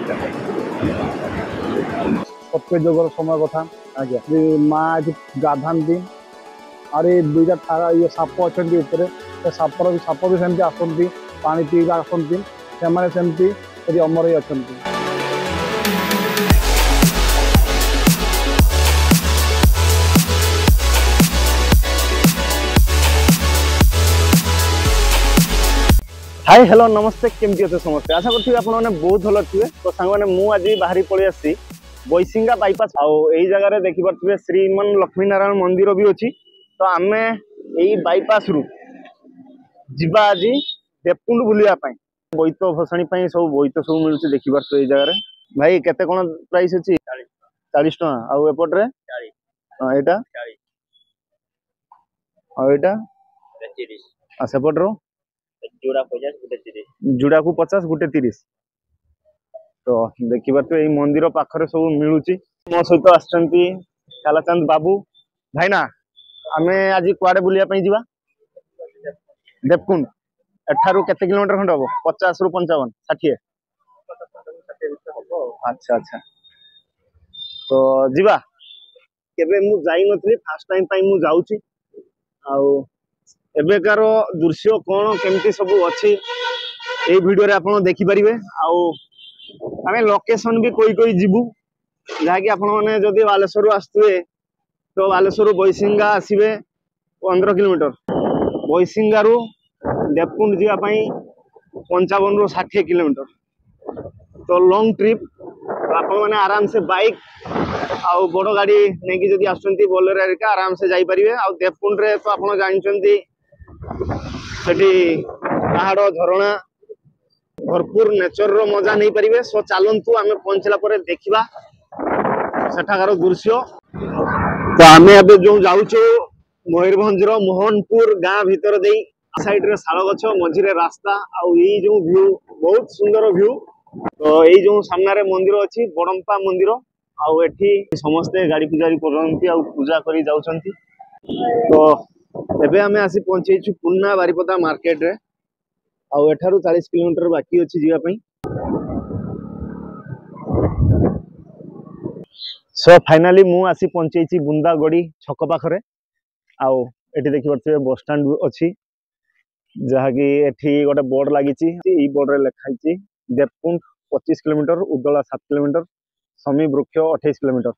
सत्य जोगर समय कथा आज्ञा माँ गाधाती और दुईटा थारा ये साप अच्छा साप भी सेमती आसती पानी पीवा आसती से अमर ही अच्छा। हाय हेलो नमस्ते केमती अच्छे समस्ते आशा करथिबे आपण माने बहुत भल थिबे। तो सांग माने मु आज बाहरी पळि आसी बैसिंगा बाईपास आई जगह रे देखि परथिबे श्रीमन लक्ष्मी नारायण मंदिर भी अछि। तो आमे एई बाईपास रु जिबा आज देवकुंड बुलिया पई बोईत भसाणी पई सब बोईत सब मिलुछि देखि परथि एई जगह रे। भाई केते कोन प्राइस अछि? 40 टका। आ एपट रे 40। हां एटा 40। आ एटा 30। आ सेपट रो जुड़ा 50 गुटे 30। जुड़ा को 50 गुटे 30। तो देखि परथि एई मंदिर पाखरे सब मिलुछि। मो सहित आछंती कालाचंद बाबू भाईना आमे आज कुआडे बुलिया पई जिबा देवकुंड। एठारु केते किलोमीटर खंड हबो? 50 रु 55 60। अच्छा अच्छा तो जिबा केबे मु जाई नथली फर्स्ट टाइम पई मु जाउची। आउ एबेकार दृश्य कौन केमती सब अच्छी ये वीडियो रे आपण देखि परिबे। आउ आमे लोकेशन भी कोई कोई जिबू जहाँकि आपण माने जदि बालेश्वर आसुए तो बालेश्वर बैसिंगा आसबे 15 किलोमीटर बैसिंगा रु देवकुंड जीवा पई 55 रु 60 किलोमीटर। तो लॉन्ग ट्रिप आपण माने आराम से बाइक आउ बड़ गाड़ी नहीं कि जदि आसुंती बोलेरो एरिका आराम से जाई परिबे। आउ देवकुंड रे तो आपण जानिचंती सेठी पहाड़ झरणा भरपूर नेचर रो मजा नहीं पारे। सो चलतु आम पहुंचला पर देखा सेठाकार दृश्य। तो आम अब जो जाऊँ मयूरभंज मोहनपुर गाँ भीतर दे साइड रे शाल गछ मझिरे रास्ता आउ ये जो व्यू बहुत सुंदर व्यू। तो ये जो सामने मंदिर अच्छी बड़म्पा मंदिर आउ एठी समस्ते गाड़ी पूजारी करती आउ पूजा करी जाउछंती। तो एबे हमें आसी पहुंचेछु पुन्ना बारिपदा मार्केट रे आउ एठारु 40 किलोमीटर बाकी अछि जीवा पई। सो फाइनली मु आसी पहुंचेछि बुंदागड़ी छक पाखरे। आउ एठी देखि परथे बस स्टैंड अछि जहा कि एठी गोटे बोर्ड लागिछि। ई बोर्ड रे लिखाइछि देवकुंड 25 किलोमीटर उदला 7 किलोमीटर समी वृक्ष 28 किलोमीटर।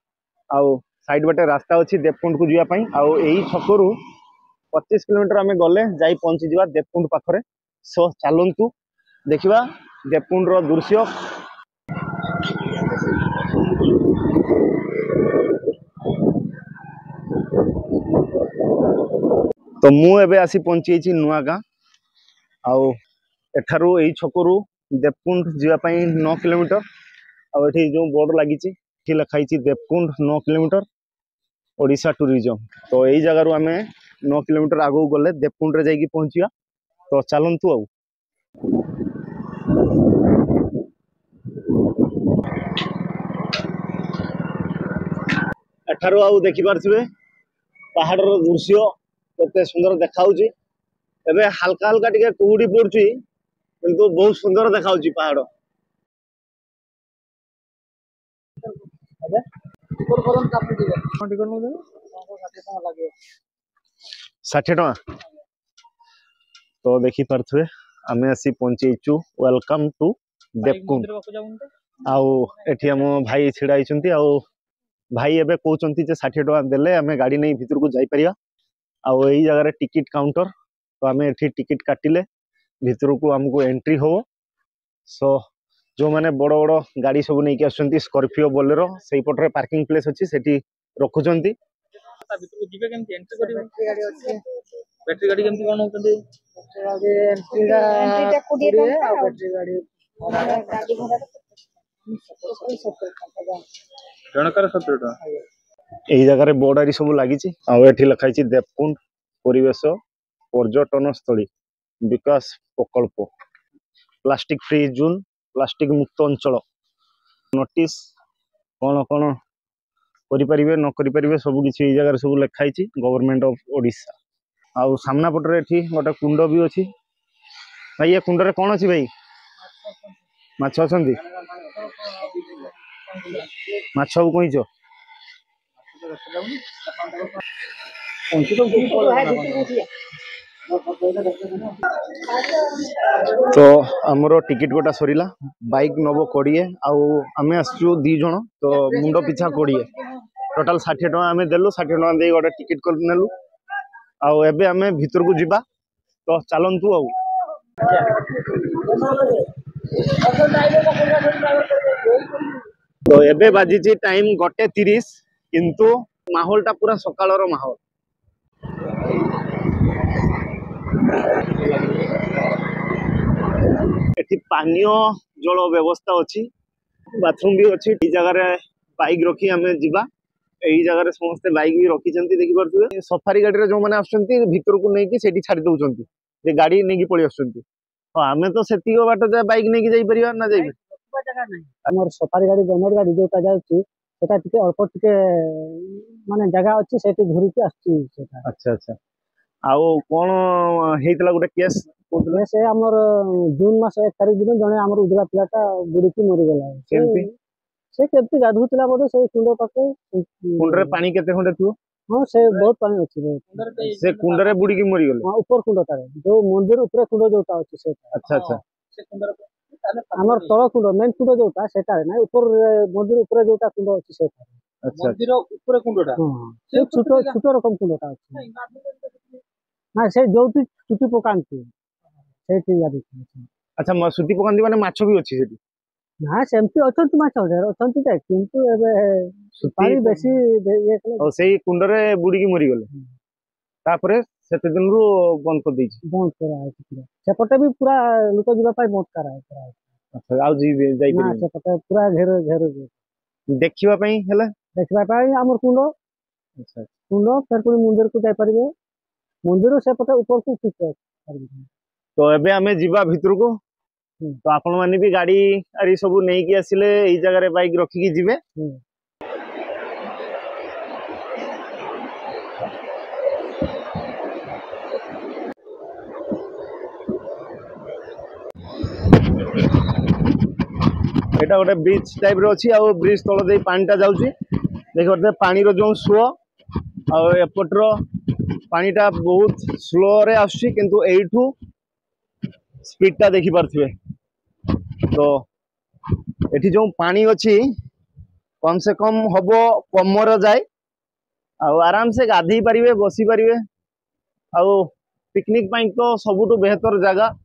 आउ साइड बाटे रास्ता अछि देवकुंड को जीवा पई। आउ एई छकरू 25 किलोमीटर आमे गले जाई पहुंची जीवा देवकुंड पाखरे। सो चलंतु देखिबा देवकुंड रो दृश्य। तो मु एबे आसी पहुंची नुआ गाँ आउ एठारू एई छकरू देवकुंड जीवा पई 9 किलोमीटर। आउ एठी जो बोर्ड लागिछि एठी लिखाइछि देवकुंड 9 किलोमीटर ओडिशा टूरिज्म। तो एई जगह रु आमे 9 किलोमीटर आगु गले देवकुंड रे जाईकी पहुंचिया। तो चलंतु आउ एठारू आउ देखि पारथिबे पहाड़ रो दृश्य केते सुंदर देखाउची। एबे हल्का हल्का टिके कुहुडी पड़ुची किंतु बहुत सुंदर देखाउची पहाड़। 60 टका। तो देखि पारथिबे आमे आसी पहुंचेछु वेलकम टू देवकुंड। आउ एठी हम भाई छिड़ा आइचंती आउ भाई एबे कहउचंती जे 60 टका देले आमे गाड़ी नै भीतर को जाई परिया। आउ एई जगह रे टिकट काउंटर तो आमे एठी टिकट काटिले भीतर को हमको एंट्री हो। सो जो माने बड़ बड़ गाड़ी सब नै कि आसंती स्कॉर्पियो बोलेरो सेई पटरे पार्किंग प्लेस अछि सेठी रखुचंती। ता भीतर को जिबे केमती एंट्री करिवे? गाड़ी अछि बैटरी गाड़ी केमती कोन होतंती? गाड़ी एंट्रीटा 20 टका आ बैटरी गाड़ी भड़ा जनकर 70 टका। एई जगह रे बोर्ड सब लागिछि आ एठी लिखाइछि देवकुंड परिवेश पर्यटन स्थली विकास प्रकल्प प्लास्टिक फ्री जोन प्लास्टिक मुक्त अंचल नोटिस कौन कौन करि परिबे न करि परिबे सब किछि एई जगह रे सब लिखाइछि गवर्नमेंट ऑफ ओडिशा। आउ सामना पटरे एठी गोटे कुंड भी अछि। भाई ये कुंड रे कोन अछि भाई? माछ अछंती माछ को कहींच तो आमर टिकेट गोटा सरीला बाइक नब 20 आम आसचु 2 जन तो मुंड पिछा 20 टोटाल 60 टका आम देलु 60 टका दे गोटे टिकेट कर नेलु आबे आम भीतर को जीवा तो चलतु तो एबे बाजी टाइम 1:30 किंतु माहौल टा पूरा सकाळर माहौल एटी पानीय जल व्यवस्था अच्छी बाथरूम भी अच्छी जगह बाइक रखी आम जीवा यही जगह समस्ते बाइक भी रखी देखी पारे सफारी गाड़ी जो मैंने आसर को लेकिन छाड़ी दौरान गाड़ी नहीं पलि आम तो से बाट बाइक नहीं जापर ना जाइए सफारी गाड़ी गवर्नमेंट गाड़ी जोटा जाऊँगी अल्प टे माने जगह अच्छी से घूरिकी अच्छा अच्छा आउ कौन होता गोटे केस से आमर जून मास 1 तारिख दिन जड़े आम उजला पिलाटा बुड़ीकी मरीगला से केमती गाधुला बोधे से कुंड पाखे कुंडरे पानी केते खंडे थो हाँ से बहुत पानी अच्छी से कुंडरे बुड़ीकी मरीगले हाँ ऊपर कुंडटारे जो मंदिर ऊपर कुंड जोटा अच्छी से अच्छा अच्छा आमर तल कुंड मेन कुंड जोटा सेटारे ना ऊपर मंदिर ऊपर जोटा कुंड अच्छी से अच्छा मंदिर ऊपर कुंडटा से छोटो छोटो रकम कुंडटा अच्छी ना से जो चुटी पकांती अच्छा सुती पकांती माने माछ भी अच्छी सेठी ना सेमती अछंती माछ अछंती जे किंतु एबे पानी बेसी ये और सेही कुंडरे बुड़ी की मरी गले तापरे सेते दिन रु बंद कर देछि बंद करा है पूरा सेपटे भी पूरा लोक जीवा पाई बंद करा है अच्छा आउ जी जाई ना सेपटे पूरा घेर घेर देखिबा पई हेले देखबा पाई हमर कुंड अच्छा कुंड फिर कोई मंदिर को जाई परिबे मंदिर सेपटे ऊपर को उठी तो एबे हमें जीवा भीतर को तो आपण माने भी गाड़ी अरे सब नहीं कि आसिले एई जगह रे बाइक रखी की जीवे एटा गोटे ब्रिज टाइप रो अछि आ ब्रिज तळ दे पानीटा जाउची देखि परते पानी रो जो सुओ आ एपट रो पानीटा बहुत स्लो रे आछि किंतु एइठू स्पीडटा देखि पारथिबे तो एठी जो पानी अच्छी कम से कम हबो कमर जाए आराम से गाधई पारिबे बसी पारिबे पिकनिक पाई तो सबुठु बेहतर जगह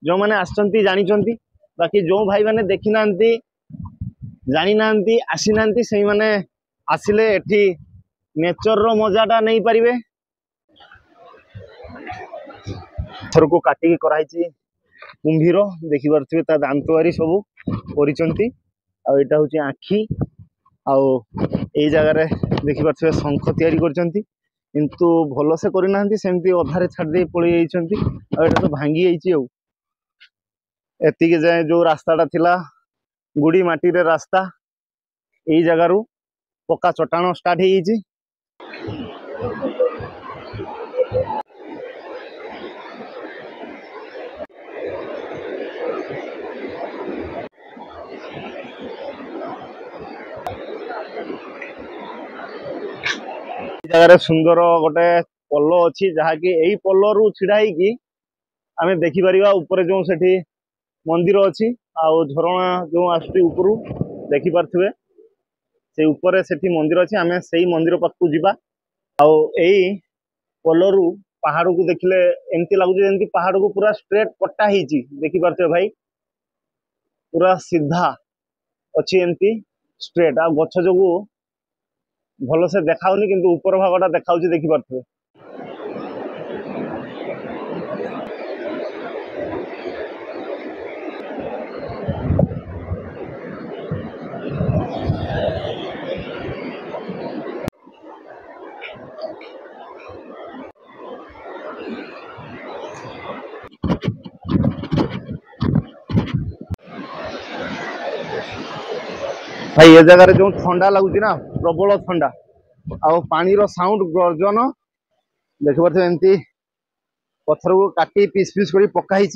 जो मैंने आसचंती जानिचंती बाकी जो भाई माने देखि नांती जानि नांती आसी नांती सेही माने आसिले एठी नेचर रो मजाटा नहीं पारिबे थर को काटिकी कराइची कुंभीर देखि पारथिबे ता दांतवारी सब करिचंती आ एटा होची आखी आउ एई जगह रे देखि पारथिबे शंख तयारी करचंती किंतु भलो से करि नांती सेमती अधारे छाड़ दे पळि जाइचंती आ एटा तो भांगी जाइची आ एति के जाय जो रास्ताटा थिला गुडी माटी रे रास्ता एई जगह रु पक्का चट्टाण स्टार्ट हे जाइची जगह सुंदर गोटे पल्ल अच्छी जहाँकि यही पल्ल रु छिड़ा होगी आम देखिपर ऊपर जो सेठी मंदिर अच्छी आउ झरणा जो आसपर देखिपे से ऊपर सेठी मंदिर अच्छी आम से मंदिर पाखक जावा आई पल्ल रु पहाड़ को देखले एमती लगुच जमी पहाड़ को पूरा स्ट्रेट कटा ही देखिपे भाई पूरा सीधा अच्छी एमती स्ट्रेट आ गछ जो भल से देखाऊनी किंतु ऊपर भागटा देखा देखि पारथिबे भाई ये जगह जो ठंडा लगुच ना प्रबल ठंडा आ पानी रो साउंड गर्जन देख पारे एमती पत्थर को काटी पीस पीस कर पकाई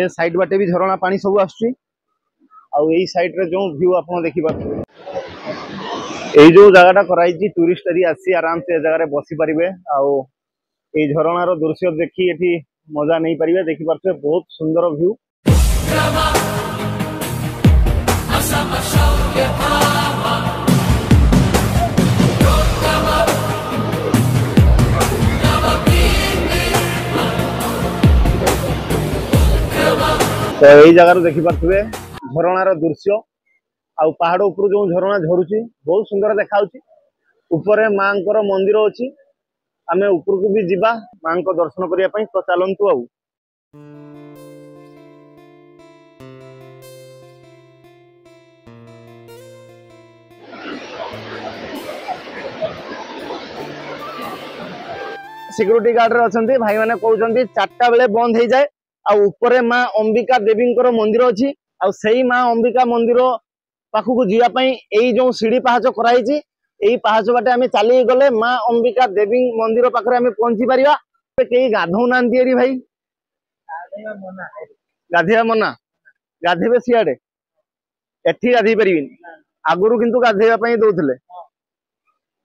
साइड बाटे भी झरणा पानी सब आउ यही साइड रे जो व्यू आपन देखि पाथबे एई जो जगहटा कराई टूरिस्ट यदि आसी आराम से जगह बसी पारे आउ ये झरणार दृश्य देखी एठी मजा नहीं पारे देखि पारे बहुत सुंदर व्यू। तो यही जगार देखी पारे झरणार दृश्य आउ पहाड़ उपर जो झरणा झरुची बहुत सुंदर देखा ऊपर माँ मंदिर अच्छी आमे ऊपर को भी जीवा माँ को दर्शन करने तो चलतु आउ सिक्यूरिटी गार्ड रे अछंती भाई माने कहउछंती 4टा बेले बंद हो जाए आ ऊपर माँ अंबिका देवी मंदिर अच्छी आ सेई माँ अंबिका मंदिर पाखक जीवाई यही जो सीढ़ी पहाच कराई यही पहाच बाटे आम चली गले माँ अंबिका देवी मंदिर पाखे आम पहुंची पारा कई गाधौ ना भाई गाधेवा मना गाधेबे सियाड़े एठी गाधे पारे आगुरी किंतु गाधेवा दौले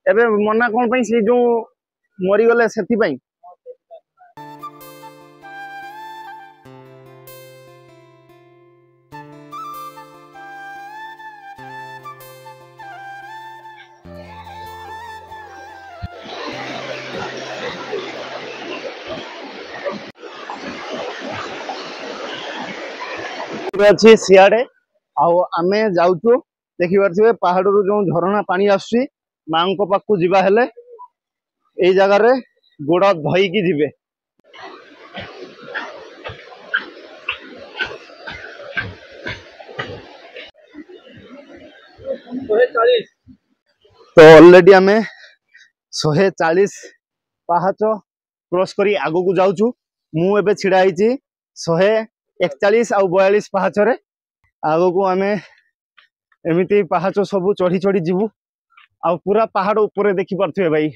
एबे मना कौन पाई से जो मरीगले से अच्छी सियाड़े आमे जाऊँ देखी पारे पहाड़ जो झरणा पानी आसुची माँ पाखु जीवा हेले यही जगार गोड़ धोईकी जीवे तो ऑलरेडी आमे 140 पाहाच क्रॉस करी आगो को जाऊँ मु एबे छिड़ा होईची 141 आ 42 पाहाच रे आगो को आमे एमिति पाहाच सब चढ़ी चढ़ी जीवु आ पूरा पहाड़ ऊपर देखी पारे भाई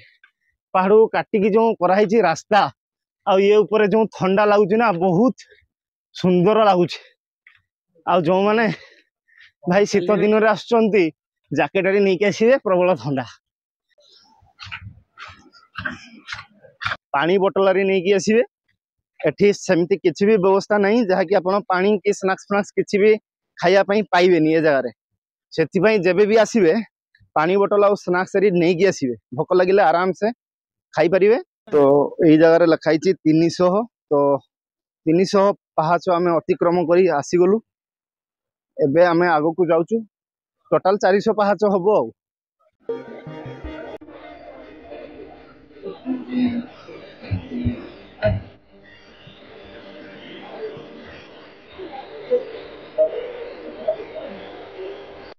पहाड़ को काटिकी जो कराई रास्ता आ ये ऊपर जो ठंडा लगुच ना बहुत सुंदर लगुच आ जो माने भाई शीत दिन रे आसुचंती जैकेट नहीं कि आसवे प्रबल ठंडा पानी बोतल नहीं कि आसवे एठी सेमती किसी भी व्यवस्था नहीं जहाँकि आप पानी कि स्नैक्स फ्नाक्स किसी भी खायापाई पाइबे ये जगार से जब भी आसवे पानी बोतल और स्नैक्स नहीं कि आसवे भोक लगे आराम से खाई पारे। तो यही जगार लिखाई 300 तो 300 पाहाच आम अतिक्रम कर आसीगलु एबे आमे आगो को जाऊँ टोटाल 400 पाहाच हम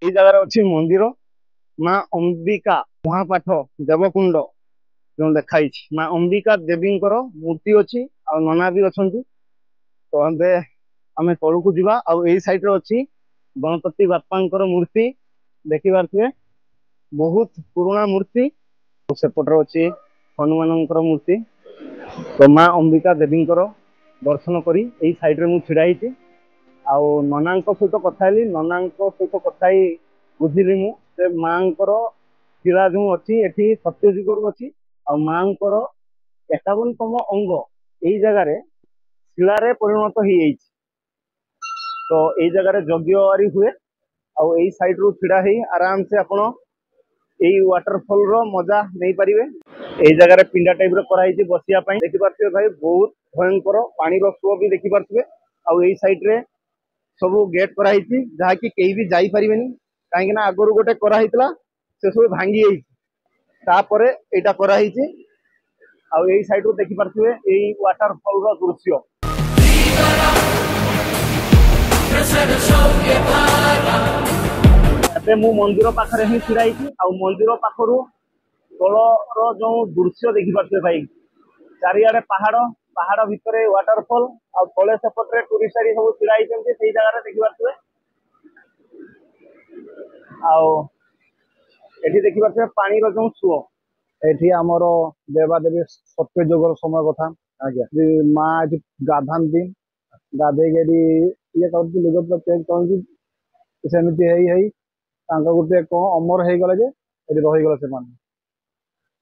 आ जगार अच्छी मंदिर माँ अंबिका महापाठ देवकुंड जो देखाई माँ अंबिका देवी मूर्ति अच्छी आ नना भी अच्छा तो ए आम तलू को जीवा आई साइड अच्छी गणपति बापा मूर्ति देखी पारे बहुत पुराना मूर्ति सेपटर अच्छी हनुमान मूर्ति तो माँ अंबिका देवी दर्शन करी यही साइड रे मुझे छिड़ा आउ नना सहित कथा नना सहित कथा बुझिली मुझे माँ शिला जो अच्छी एठी सत्यजुग अच्छी आ माँ 51तम अंग यही जगार शिलार परिणत हो तो यही जगार यज्ञ हुए आउ यही साइड रू छिड़ा आराम से आपण यही वाटरफॉल रो मजा नहीं पारे यही जगार पिंडा टाइप कराई बसिया देखी पारे भाई बहुत भयंकर पानी फ्लो भी देखी पारे आउ यही साइड रे सब गेट कराई जहाँकि कहीं भी जाई पारे कहीं आगुरी गोटे कराई से सब भांगी तापर यहाँ कराई आउ यही साइड रू देखी पारे यही वाटरफॉल रो दृश्य एबे मु मंदिर पाखरे ही छिड़ा आ मंदिर पाखरु तलर जो दृश्य देखी पारे भाई चारिआडे पहाड़ पहाड़ भितर वाटरफॉल आ तले सेपटे टूरिस्ट सब छिड़ा से जगह देखी पारे आठी देखी पारे पानी जो सुओ एठी आमर देवादेवी सत्य जुगर समय कथा आज्ञा माँ गाधाती गाधे ये कर ସେମିତି ହେଇ गोटे कौन अमर हो गले रहीगले से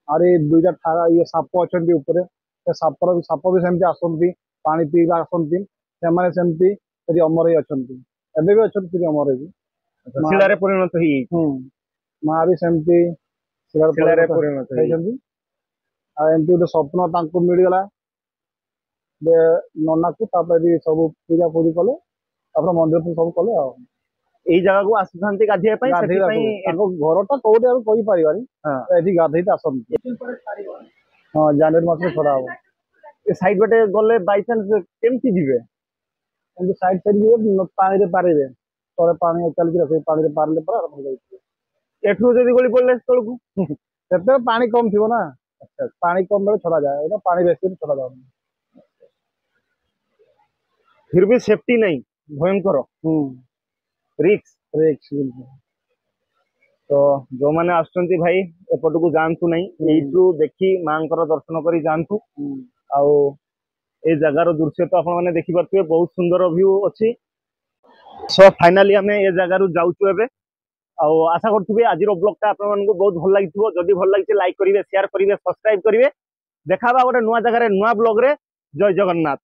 आरे दुईटा ये साप अच्छा उपरे साप भी सेमती आसती पानी पीवा आसती सेमती अमर ही अच्छा एबे भी अच्छा अमर ही ଶିଳାରେ ପରିଣତ ହେଇ माँ भी सेमती ଶିଳାରେ ପରିଣତ ହେଇ एमती गोटे स्वप्न तांको मिलगला नना को सब पूजा पूजी कले मंदिर सब कले ଏଇ ଜାଗାକୁ ଆସିଥାନ୍ତି ଗାଧେଇବା ପାଇଁ ସେଥିପାଇଁ ଘରଟା କୋଉଠି ଆମେ କହିପାରିବାନି ଏଠି ଗାଧେଇତେ ଆସନ୍ତି ହଁ ଜାନୁଆରୀ ମାସରେ ଛଡା ହବ ଏ ସାଇଡ୍ ବାଟେ ଗଲେ ବାଇଚାନ୍ସ କେମିତି ଯିବେ ଏମିତି ସାଇଡ୍ ସାଇଡ୍ ଯିବେ ପାଣିରେ ପାରିବେ ତଳେ ପାଣି ଚାଲିଛି ସେଇ ପାଣିରେ ପାରିଲେ ପରେ ଆରମ୍ଭ ଯାଇଥିବେ ଏଠୁ ଯଦି ଗଳି ପଡିଲେ ତଳକୁ ସେତେବେଳେ ପାଣି କମ ଥିବ ନା ପାଣି କମ ବେଳେ ଛଡାଯାଏ ଏଇଟା ପାଣି ବେଶୀ ଛଡା ଯାଉନି फिर भी सेफ्टी नहीं भयंकर रिक्स तो जो मैंने आसुचंती भाई एपटू जातु नहीं यू देखी माँ दर्शन कर जातु आउ ए जगार दृश्य तो आपण मैंने देखी पारे बहुत सुंदर व्यू अच्छी सो फाइनाली आम ए जगार जाऊँ एबे आशा करुवे आज ब्लॉगटा आपण बहुत भल लगी जदि भल लगी लाइक करेंगे शेयर करेंगे सब्सक्राइब करेंगे देखा गोटे नुआ जगार नुआ ब्लॉग रे जय जगन्नाथ।